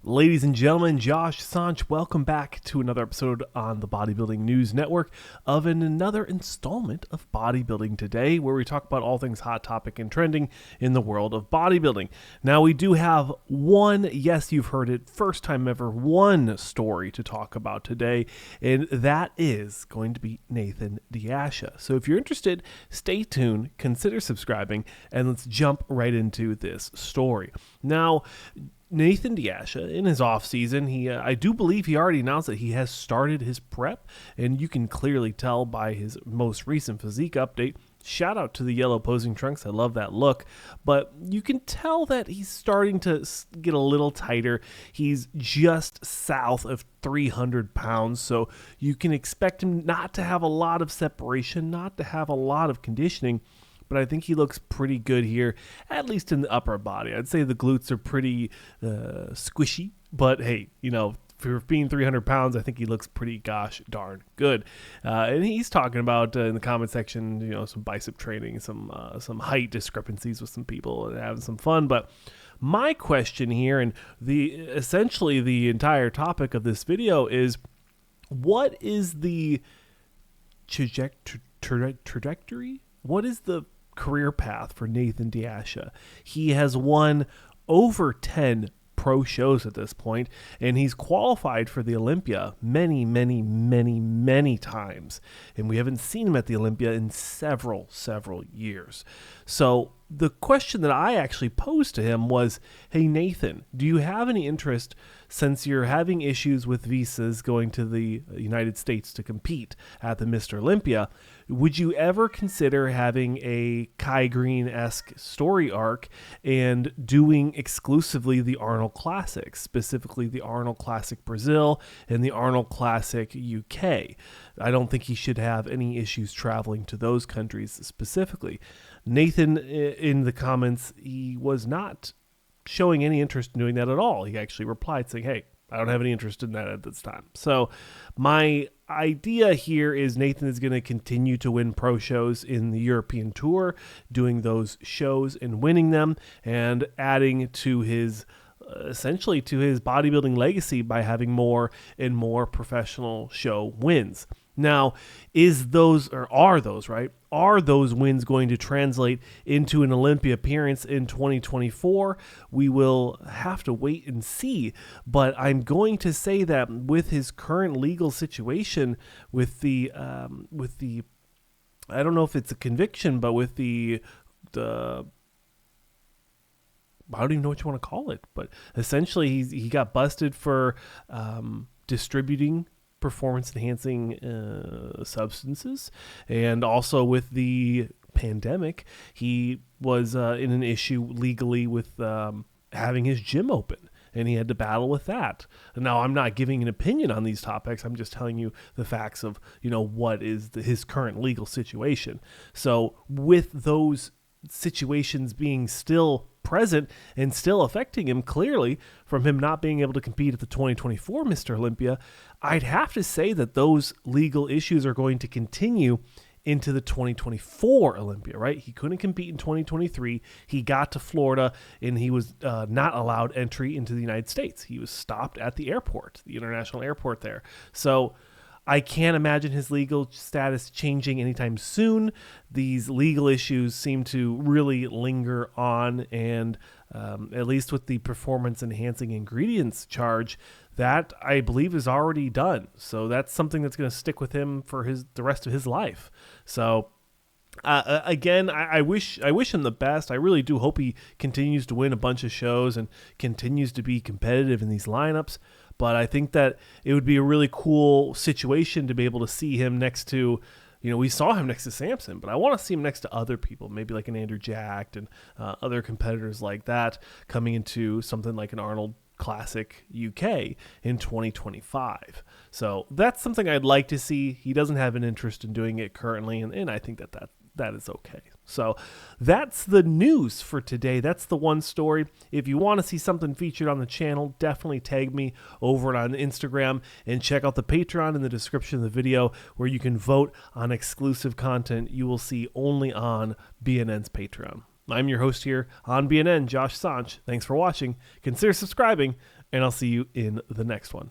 Ladies and gentlemen, Josh Sanch, welcome back to another episode on the Bodybuilding News Network of another installment of Bodybuilding Today, where we talk about all things hot topic and trending in the world of bodybuilding. Now, we do have one, yes, you've heard it, first time ever, one story to talk about today, and that is going to be Nathan De Asha. So if you're interested, stay tuned, consider subscribing, and let's jump right into this story. Now, Nathan De Asha, in his offseason, I do believe he already announced that he has started his prep, and you can clearly tell by his most recent physique update. Shout out to the yellow posing trunks. I love that look. But you can tell that he's starting to get a little tighter. He's just south of 300 pounds, so you can expect him not to have a lot of separation, not to have a lot of conditioning. But I think he looks pretty good here, at least in the upper body. I'd say the glutes are pretty squishy, but hey, for being 300 pounds, I think he looks pretty gosh darn good. And he's talking about in the comment section, some bicep training, some height discrepancies with some people, and having some fun. But my question here, and essentially the entire topic of this video, is what is the trajectory? What is the career path for Nathan De Asha? He has won over 10 pro shows at this point, and he's qualified for the Olympia many times, and we haven't seen him at the Olympia in several years. So the question that I actually posed to him was, hey Nathan, do you have any interest, since you're having issues with visas going to the United States to compete at the Mr. Olympia, would you ever consider having a Kai Green-esque story arc and doing exclusively the Arnold Classics, specifically the Arnold Classic Brazil and the Arnold Classic UK? I don't think he should have any issues traveling to those countries specifically. Nathan, in the comments, he was not showing any interest in doing that at all. He actually replied saying, hey, I don't have any interest in that at this time. So my idea here is Nathan is going to continue to win pro shows in the European Tour, doing those shows and winning them, and adding to his essentially to his bodybuilding legacy by having more and more professional show wins. Now, are those wins going to translate into an Olympia appearance in 2024? We will have to wait and see, but I'm going to say that with his current legal situation, with the I don't know if it's a conviction, but with the I don't even know what you want to call it, but essentially he got busted for distributing performance-enhancing substances, and also with the pandemic, he was in an issue legally with having his gym open, and he had to battle with that. Now, I'm not giving an opinion on these topics. I'm just telling you the facts of what is his current legal situation. So with those situations being still present and still affecting him clearly from him not being able to compete at the 2024 Mr. Olympia, I'd have to say that those legal issues are going to continue into the 2024 Olympia, right? He couldn't compete in 2023. He got to Florida and he was not allowed entry into the United States. He was stopped at the airport, the international airport there. So I can't imagine his legal status changing anytime soon. These legal issues seem to really linger on, and at least with the performance-enhancing ingredients charge, that I believe is already done. So that's something that's going to stick with him for the rest of his life. So again, I wish him the best. I really do hope he continues to win a bunch of shows and continues to be competitive in these lineups. But I think that it would be a really cool situation to be able to see him next to, we saw him next to Samson, but I want to see him next to other people, maybe like an Andrew Jack and other competitors like that, coming into something like an Arnold Classic UK in 2025. So that's something I'd like to see. He doesn't have an interest in doing it currently, and I think that is okay. So that's the news for today. That's the one story. If you want to see something featured on the channel, definitely tag me over on Instagram, and check out the Patreon in the description of the video, where you can vote on exclusive content you will see only on BNN's Patreon. I'm your host here on BNN, Josh Sanch. Thanks for watching. Consider subscribing, and I'll see you in the next one.